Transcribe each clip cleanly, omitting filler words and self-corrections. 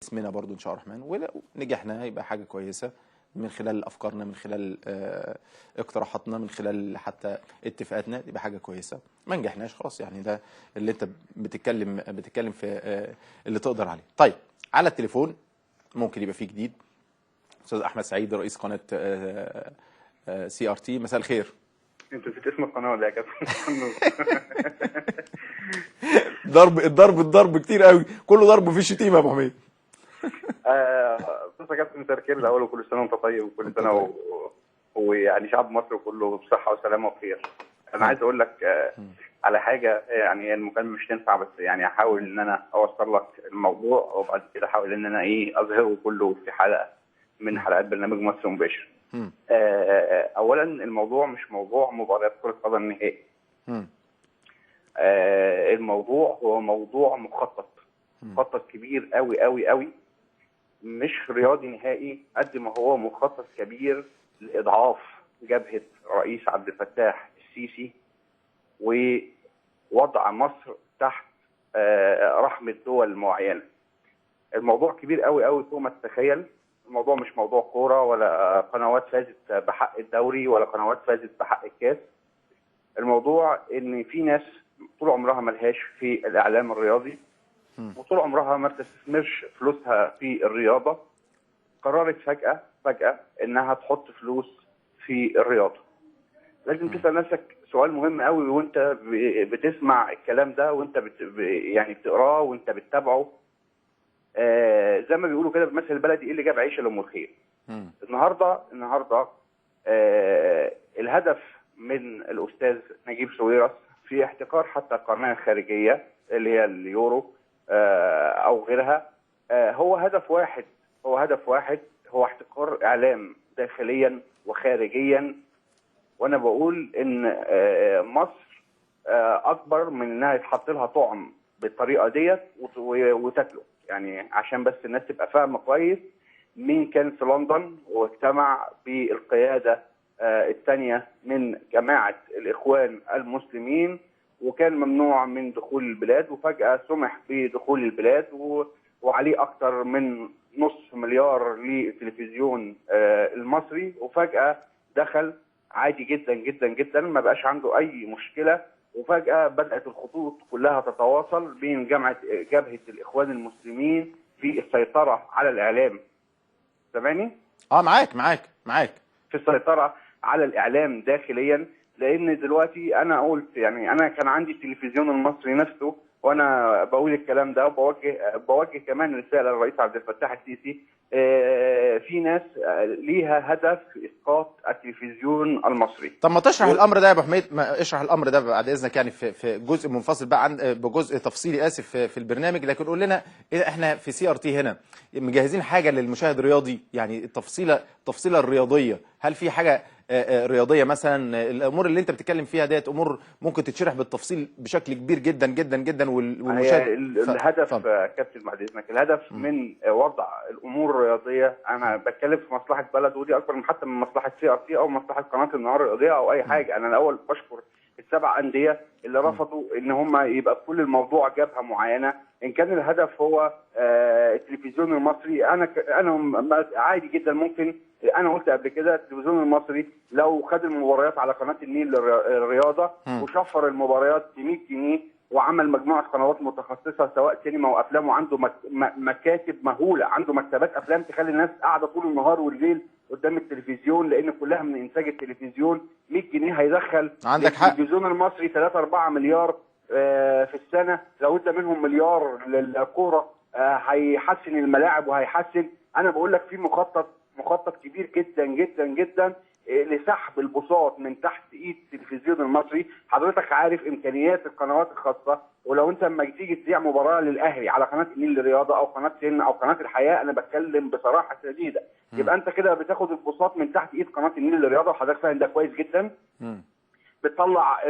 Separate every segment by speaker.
Speaker 1: اسمنا برضو ان شاء الله الرحمن، ولو نجحنا يبقى حاجه كويسه من خلال افكارنا، من خلال اقتراحاتنا، من خلال حتى اتفاقاتنا، يبقى حاجه كويسه. ما نجحناش خلاص، يعني ده اللي انت بتتكلم في اللي تقدر عليه. طيب على التليفون ممكن يبقى فيه جديد. استاذ احمد سعيد رئيس قناه CRT، مساء الخير.
Speaker 2: انت نسيت اسم القناه ولا يا كابتن؟
Speaker 1: الضرب كتير قوي، كله ضرب وفيه شتيمه يا ابو حميد.
Speaker 2: بص يا كابتن، مساء الخير الاول، وكل سنه وانت طيب، وكل سنه ويعني شعب مصر كله بصحه وسلامه وخير. انا عايز اقول لك على حاجه، يعني المكالمه مش تنفع، بس يعني احاول ان انا اوصل لك الموضوع، وبعد كده احاول ان انا اظهره كله في حلقه من حلقات برنامج مصر مباشر. اولا الموضوع مش موضوع مباريات كره قدم نهائي. الموضوع هو موضوع مخطط كبير قوي قوي قوي، مش رياضي نهائي قد ما هو مخطط كبير لاضعاف جبهه رئيس عبد الفتاح السيسي ووضع مصر تحت رحمه دول معينه. الموضوع كبير قوي قوي فوق ما تتخيل. الموضوع مش موضوع كوره ولا قنوات فازت بحق الدوري ولا قنوات فازت بحق الكاس. الموضوع ان في ناس طول عمرها ملهاش في الاعلام الرياضي، وطول عمرها ما بتستثمرش فلوسها في الرياضه، قررت فجاه انها تحط فلوس في الرياضه. لازم تسال نفسك سؤال مهم قوي وانت بتسمع الكلام ده، وانت يعني بتقراه وانت بتتابعه. زي ما بيقولوا كده بالمثل البلدي، ايه اللي جاب عيشه لام الخير؟ النهارده الهدف من الاستاذ نجيب ساويرس في احتكار حتى القناه الخارجيه اللي هي اليورو او غيرها، هو هدف واحد، هو احتكار اعلام داخليا وخارجيا. وانا بقول ان مصر اكبر من انها يتحط لها طعم بالطريقه ديت وتاكله. يعني عشان بس الناس تبقى فاهمه كويس، مين كان في لندن واجتمع بالقياده الثانيه من جماعه الاخوان المسلمين، وكان ممنوع من دخول البلاد، وفجاه سمح بدخول البلاد، وعليه اكثر من نصف مليار للتلفزيون المصري، وفجاه دخل عادي جدا جدا جدا، ما بقاش عنده اي مشكله. وفجاه بدات الخطوط كلها تتواصل بين جبهه الاخوان المسلمين في السيطره على الاعلام. سامعني؟
Speaker 1: معاك
Speaker 2: في السيطره على الاعلام داخليا. لان دلوقتي انا قلت، يعني انا كان عندي التلفزيون المصري نفسه، وانا بقول الكلام ده وبوجه كمان رساله للرئيس عبد الفتاح السيسي. في ناس ليها هدف اسقاط التلفزيون المصري.
Speaker 1: طب ما تشرح الامر ده يا ابو حميد، اشرح الامر ده بعد اذنك، يعني في جزء منفصل بقى، عن بجزء تفصيلي اسف في البرنامج، لكن قول لنا احنا في CRT هنا مجهزين حاجه للمشاهد الرياضي، يعني التفصيله الرياضيه، هل في حاجه رياضيه مثلا؟ الامور اللي انت بتتكلم فيها ديت امور ممكن تتشرح بالتفصيل بشكل كبير جدا جدا جدا، والمشاهد
Speaker 2: الهدف كابتن بعد اذنك، الهدف من وضع الامور الرياضيه، انا بتكلم في مصلحه بلد، ودي اكبر من حتى من مصلحه CRT او مصلحه قناه النهار الرياضيه او اي حاجه. انا الاول بشكر السبع انديه اللي رفضوا ان هم يبقى كل الموضوع جبهه معينه. ان كان الهدف هو التلفزيون المصري، انا عادي جدا ممكن. انا قلت قبل كده التلفزيون المصري لو خد المباريات على قناه النيل الرياضه وشفر المباريات ب 100 جنيه وعمل مجموعه قنوات متخصصه سواء سينما وافلام، وعنده مكاتب مهوله، عنده مكتبات افلام تخلي الناس قاعده طول النهار والليل قدام التلفزيون، لان كلها من انتاج التلفزيون. 100 جنيه هيدخل التلفزيون المصري 3-4 مليار في السنه، لو ادى منهم مليار للكوره هيحسن الملاعب وهيحسن. انا بقول لك في مخطط كبير جدا جدا جدا لسحب البساط من تحت ايد التلفزيون المصري. حضرتك عارف امكانيات القنوات الخاصه، ولو انت لما تيجي تذيع مباراه للاهلي على قناه النيل للرياضه او قناه سن او قناه الحياه، انا بتكلم بصراحه شديده، يبقى انت كده بتاخد البساط من تحت ايد قناه النيل للرياضه، وحضرتك فاهم ده كويس جدا. بتطلع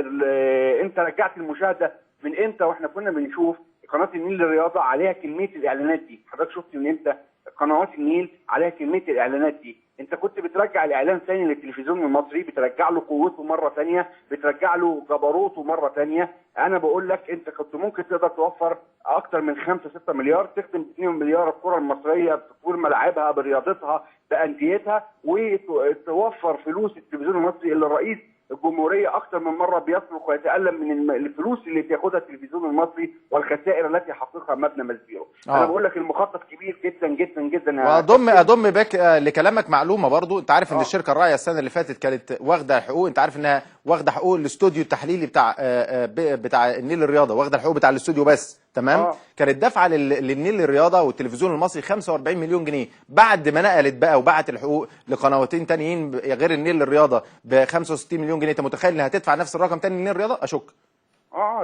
Speaker 2: انت رجعت المشاهده من امتى واحنا كنا بنشوف قناه النيل للرياضه عليها كميه الاعلانات دي؟ حضرتك شفت من امتى قنوات النيل عليها كميه الاعلانات دي. انت كنت بترجع الاعلان ثاني للتلفزيون المصري، بترجع له قوته مره ثانيه، بترجع له جبروته مره ثانيه. انا بقول لك انت كنت ممكن تقدر توفر اكتر من 5-6 مليار، تخدم 2 مليار الكره المصريه بتطوير ملاعبها، برياضتها، بانديتها، وتوفر فلوس التلفزيون المصري اللي الرئيس الجمهوريه اكثر من مره بيصرخ ويتالم من الفلوس اللي بياخدها التلفزيون المصري والخسائر التي يحققها مبنى ماسبيرو. انا بقول لك المخطط كبير جدا جدا جدا.
Speaker 1: واضم بك لكلامك معلومه برضو. انت عارف ان الشركه الراعيه السنه اللي فاتت كانت واخده حقوق، انت عارف انها واخده حقوق الاستوديو التحليلي بتاع النيل الرياضه، واخده الحقوق بتاع الاستوديو بس، تمام. كانت دافعه للنيل الرياضه والتلفزيون المصري 45 مليون جنيه، بعد ما نقلت بقى وبعت الحقوق لقنواتين تانيين غير النيل الرياضه ب 65 مليون جنيه. انت متخيل انها هتدفع نفس الرقم تاني للنيل الرياضه؟ اشك.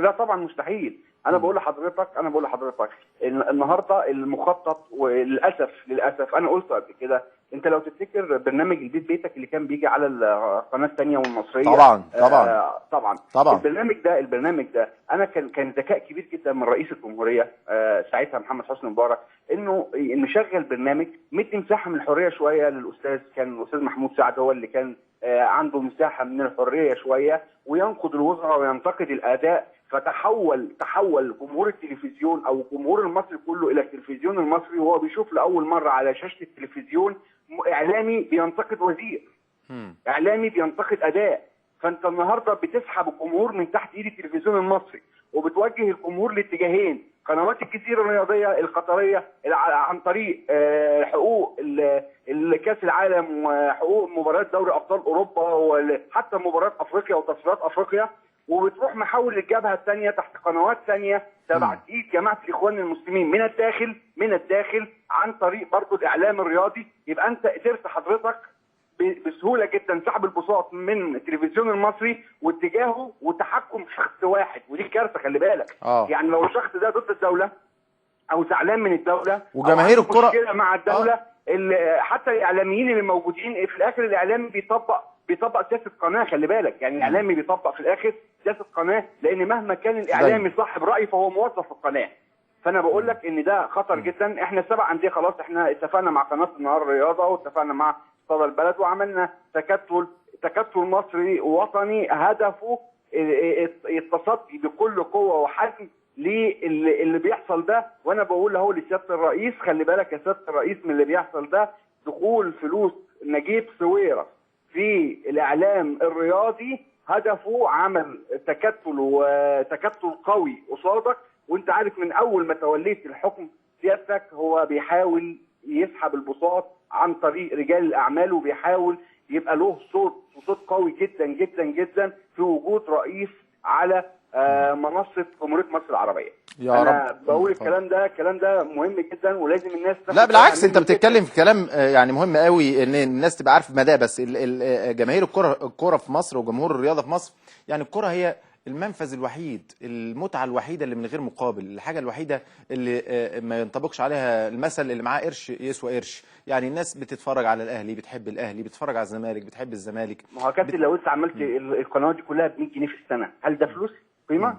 Speaker 2: لا طبعا مستحيل. انا بقول لحضرتك النهارده المخطط، وللاسف انا قلت قبل كده، انت لو تفتكر برنامج البيت بيتك اللي كان بيجي على القناه الثانيه والمصريه، طبعا البرنامج ده انا كان ذكاء كبير جدا من رئيس الجمهوريه ساعتها محمد حسني مبارك، انه نشغل برنامج مدي مساحه من الحريه شويه للاستاذ، كان الاستاذ محمود سعد هو اللي كان عنده مساحه من الحريه شويه، وينقد الوزراء وينتقد الاداء. تحول جمهور التلفزيون او الجمهور المصري كله الى التلفزيون المصري، وهو بيشوف لاول مره على شاشه التلفزيون اعلامي بينتقد وزير، اعلامي بينتقد اداء. فانت النهارده بتسحب الجمهور من تحت ايد التلفزيون المصري، وبتوجه الجمهور لاتجاهين: قنوات الجزيره الرياضيه القطريه عن طريق حقوق كاس العالم وحقوق مباريات دوري ابطال اوروبا وحتى مباريات افريقيا وتصفيات افريقيا، وبتروح محول الجبهه الثانيه تحت قنوات ثانيه تبع ايد جماعه الاخوان المسلمين من الداخل عن طريق برضه الاعلام الرياضي. يبقى انت قدرت حضرتك بسهوله جدا سحب البساط من التلفزيون المصري واتجاهه وتحكم شخص واحد، ودي كارثه خلي بالك. يعني لو الشخص ده ضد الدوله او زعلان من الدوله
Speaker 1: وجماهير الكره
Speaker 2: مشكله مع الدوله، حتى الاعلاميين اللي موجودين في الاخر الاعلامي بيطبق سياسه قناه، خلي بالك. يعني الاعلامي بيطبق في الاخر سياسه قناه، لان مهما كان الاعلامي صاحب راي فهو موظف في القناه. فانا بقول لك ان ده خطر جدا. احنا 7 انديه خلاص، احنا اتفقنا مع قناه النهار الرياضه واتفقنا مع صدى البلد وعملنا تكتل مصري وطني هدفه التصدي بكل قوه وحزم اللي بيحصل ده. وانا بقول اهو لسياده الرئيس، خلي بالك يا سياده الرئيس من اللي بيحصل ده. دخول فلوس نجيب سويرس في الاعلام الرياضي هدفه عمل تكتل قوي قصادك. وانت عارف من اول ما توليت الحكم سيادتك هو بيحاول يسحب البساط عن طريق رجال الاعمال، وبيحاول يبقى له صوت قوي جدا جدا جدا في وجود رئيس على منصه جمهوريه مصر العربيه.
Speaker 1: يا رب.
Speaker 2: انا بقول الكلام ده مهم جدا ولازم الناس
Speaker 1: لا بالعكس، انت بتتكلم في كلام يعني مهم قوي ان الناس تبقى عارفه مداه. بس جماهير الكره في مصر وجمهور الرياضه في مصر، يعني الكره هي المنفذ الوحيد، المتعه الوحيده اللي من غير مقابل، الحاجه الوحيده اللي ما ينطبقش عليها المثل اللي معاه قرش يسوى قرش. يعني الناس بتتفرج على الاهلي بتحب الاهلي، بتتفرج على الزمالك بتحب الزمالك.
Speaker 2: ما هو كابتن لو انت عملت القنوات دي كلها ب 100 جنيه في السنه، هل ده فلوس قيمه؟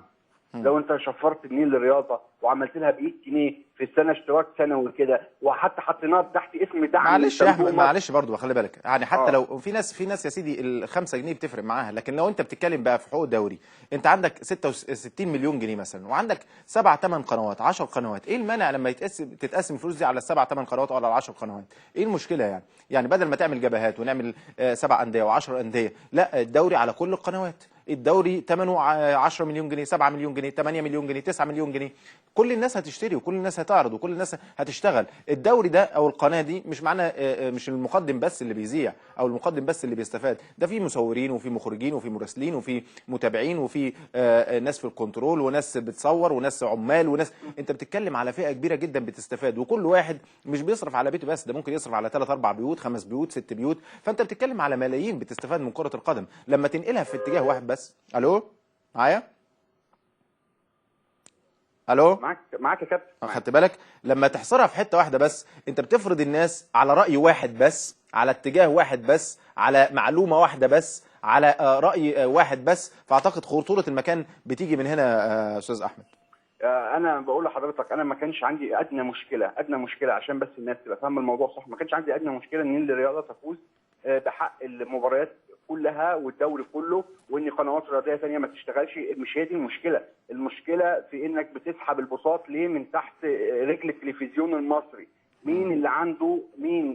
Speaker 2: لو انت شفرت النيل للرياضه وعملت لها ب 100 جنيه في السنه اشتراك سنوي كده، وحتى حطيناها تحت اسم دعم.
Speaker 1: معلش يا احمد، معلش برضه خلي بالك، يعني حتى لو في ناس يا سيدي ال 5 جنيه بتفرق معاها، لكن لو انت بتتكلم بقى في حقوق دوري، انت عندك 66 مليون جنيه مثلا، وعندك 7-8 قنوات 10 قنوات، ايه المانع لما تتقسم الفلوس دي على 7-8 قنوات او على 10 قنوات؟ ايه المشكله يعني بدل ما تعمل جبهات ونعمل 7 انديه و10 انديه، لا الدوري على كل القنوات. الدوري ثمنه 10 مليون جنيه، 7 مليون جنيه، 8 مليون جنيه، 9 مليون جنيه. كل الناس هتشتري وكل الناس هتعرض وكل الناس هتشتغل. الدوري ده او القناه دي مش معنى مش المقدم بس اللي بيذيع او المقدم بس اللي بيستفاد، ده في مصورين وفي مخرجين وفي مراسلين وفي متابعين وفي ناس في الكنترول وناس بتصور وناس عمال وناس. انت بتتكلم على فئه كبيره جدا بتستفاد، وكل واحد مش بيصرف على بيته بس، ده ممكن يصرف على 3-4 بيوت، 5 بيوت، 6 بيوت. فانت بتتكلم على ملايين بتستفاد من كره القدم لما تنقلها في اتجاه واحد بس. الو معايا؟ الو
Speaker 2: معاك يا كابتن.
Speaker 1: خدت بالك لما تحصرها في حته واحده بس، انت بتفرض الناس على راي واحد بس، على اتجاه واحد بس، على معلومه واحده بس، على راي واحد بس. فاعتقد خطوره المكان بتيجي من هنا استاذ احمد.
Speaker 2: انا بقول لحضرتك انا ما كانش عندي ادنى مشكله عشان بس الناس تبقى فاهمه الموضوع صح. ما كانش عندي ادنى مشكله ان الرياضه تفوز بحق المباريات كلها والدوري كله، وان قنوات رياضيه ثانيه ما تشتغلش. مش هي دي المشكله. المشكله في انك بتسحب البساط ليه من تحت رجل التلفزيون المصري. مين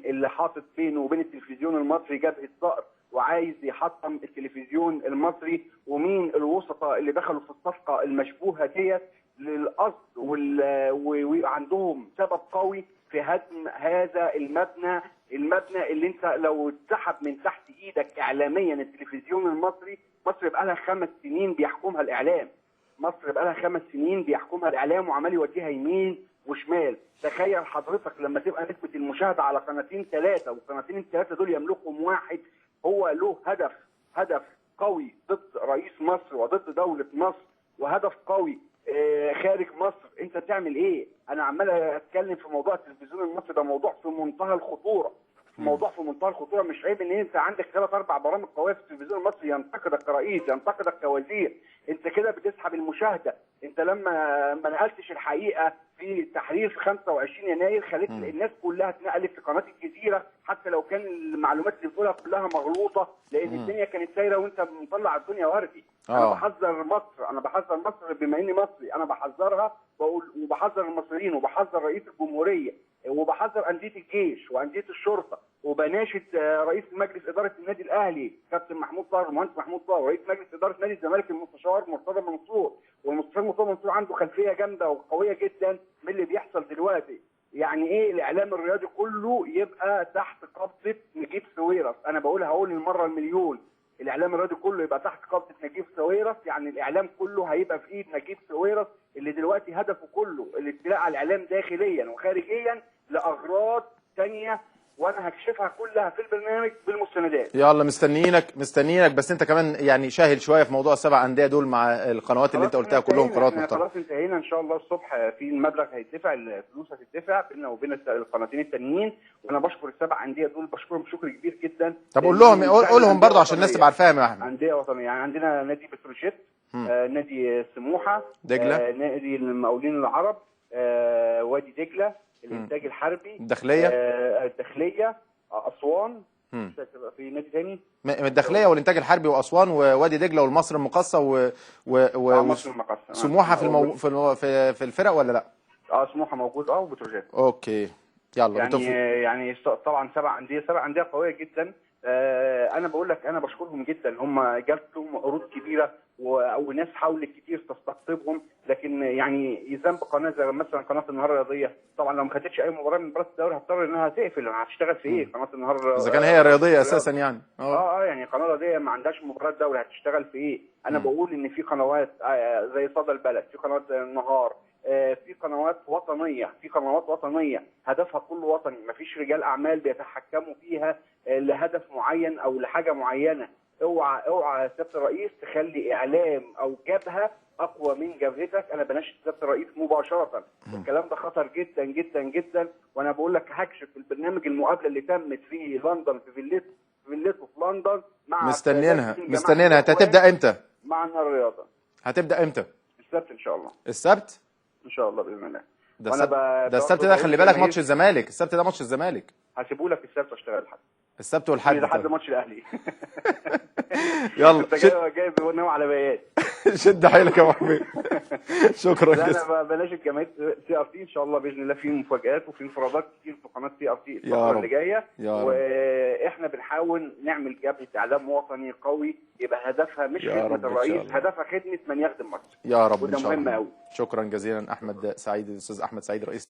Speaker 2: اللي حاطط بينه وبين التلفزيون المصري جبهه صقر وعايز يحطم التلفزيون المصري؟ ومين الوسطاء اللي دخلوا في الصفقه المشبوهه ديت للقصد وعندهم سبب قوي في هدم هذا المبنى اللي انت لو اتسحب من تحت ايدك اعلاميا التلفزيون المصري. مصر بقى لها 5 سنين بيحكمها الاعلام. وعمال يوديها يمين وشمال. تخيل حضرتك لما تبقى نسبه المشاهده على قناتين 3، والقناتين الثلاثه دول يملكهم واحد هو له هدف قوي ضد رئيس مصر وضد دوله مصر، وهدف قوي خارج مصر. انت بتعمل ايه؟ انا عمال اتكلم في موضوع التلفزيون المصري، ده موضوع في منتهى الخطوره. مش عيب ان انت عندك 3-4 برامج قويه في التلفزيون المصري ينتقدك كرئيس، ينتقدك كوزير. انت كده بتسحب المشاهده. انت لما ما نقلتش الحقيقه في التحرير في 25 يناير خليت الناس كلها اتنقلت في قناه الجزيره، حتى لو كان المعلومات اللي بتقولها كلها مغلوطه، لان الدنيا كانت سايره وانت مطلع الدنيا وردي. انا بحذر مصر بما اني مصري، انا بحذرها وبحذر المصريين وبحذر رئيس الجمهوريه وبحذر انديه الجيش وانديه الشرطه، وبناشد رئيس مجلس اداره النادي الاهلي كابتن محمود طاهر، المهندس محمود طاهر، ورئيس مجلس اداره نادي الزمالك المستشار مرتضى منصور. والمستشار مرتضى منصور عنده خلفيه جامده وقويه جدا من اللي بيحصل دلوقتي. يعني ايه الاعلام الرياضي كله يبقى تحت قبضه نجيب ساويرس؟ انا هقول المره المليون، الاعلام الرياضي كله يبقى تحت قبضه نجيب ساويرس. يعني الاعلام كله هيبقى في ايد نجيب ساويرس اللي دلوقتي هدفه كله الاستيلاء على الاعلام داخليا وخارجيا لاغراض ثانيه، وانا هكشفها كلها في البرنامج بالمستندات.
Speaker 1: يلا مستنيينك بس انت كمان يعني شاهد شويه في موضوع ال7 انديه دول مع القنوات اللي انت قلتها كلهم قنوات محترمه.
Speaker 2: خلاص انتهينا. ان شاء الله الصبح في المبلغ هيدفع، الفلوس هتدفع بيننا وبين القناتين التانيين. وانا بشكر ال7 انديه دول، بشكرهم شكر كبير جدا.
Speaker 1: طب قولهم برضه عشان الناس تبقى عارفاهم يا احمد.
Speaker 2: انديه وطنيه، يعني عندنا نادي بتروجيت، نادي سموحه،
Speaker 1: دجله،
Speaker 2: نادي المقاولين العرب، وادي دجله، الانتاج الحربي، الداخليه، اسوان. في نادي ثاني
Speaker 1: الداخليه والانتاج الحربي واسوان ووادي دجله والمصري المقاصه سموحه في الفرق ولا لا؟
Speaker 2: سموحه موجود وبتروجيت.
Speaker 1: اوكي يلا
Speaker 2: يعني طبعا 7 انديه قويه جدا. انا بقول لك انا بشكرهم جدا. هم جات لهم عروض كبيره وناس حاولت كتير تستقطبهم، لكن يعني ذنب قناه زي مثلا قناه النهار الرياضيه طبعا لو ما خدتش اي مباراه من مباريات الدوري هتضطر انها تقفل. هتشتغل في ايه قناه النهار
Speaker 1: اذا كان هي رياضيه اساسا يعني؟
Speaker 2: يعني قناه رياضيه ما عندهاش مباراه دوري هتشتغل في ايه؟ انا بقول ان في قنوات زي صدى البلد، في قنوات زي النهار، في قنوات وطنيه هدفها كله وطني، مفيش رجال اعمال بيتحكموا فيها لهدف معين او لحاجه معينه. اوعى يا سياده الرئيس تخلي اعلام او جبهه اقوى من جبهتك. انا بناشد سياده الرئيس مباشره. الكلام ده خطر جدا جدا جدا. وانا بقول لك هكشف في البرنامج المقابله اللي تمت في لندن في فيلته في لندن مع
Speaker 1: مستنيينها. هتبدا امتى؟
Speaker 2: مع النهار الرياضه.
Speaker 1: هتبدا امتى؟
Speaker 2: السبت ان شاء الله.
Speaker 1: السبت
Speaker 2: ان شاء الله باذن الله.
Speaker 1: ده السبت ده خلي بالك ماتش الزمالك. السبت ده ماتش الزمالك.
Speaker 2: هسيبه لك السبت واشتغل
Speaker 1: السبت والحد
Speaker 2: لحد ماتش الاهلي.
Speaker 1: يلا
Speaker 2: انت جاي ناوي على بيات.
Speaker 1: شد حيلك يا ابو حميد. شكرا جزيلا.
Speaker 2: انا بناشد جماهير CRT ان شاء الله باذن الله في مفاجآت وفي انفرادات كتير في قناه CRT الفتره اللي جايه، واحنا بنحاول نعمل جبهه اعلام وطني قوي يبقى هدفها مش خدمه الرئيس، هدفها خدمه من يخدم مصر.
Speaker 1: يا رب
Speaker 2: وده مهم قوي.
Speaker 1: شكرا جزيلا احمد سعيد، الاستاذ احمد سعيد رئيس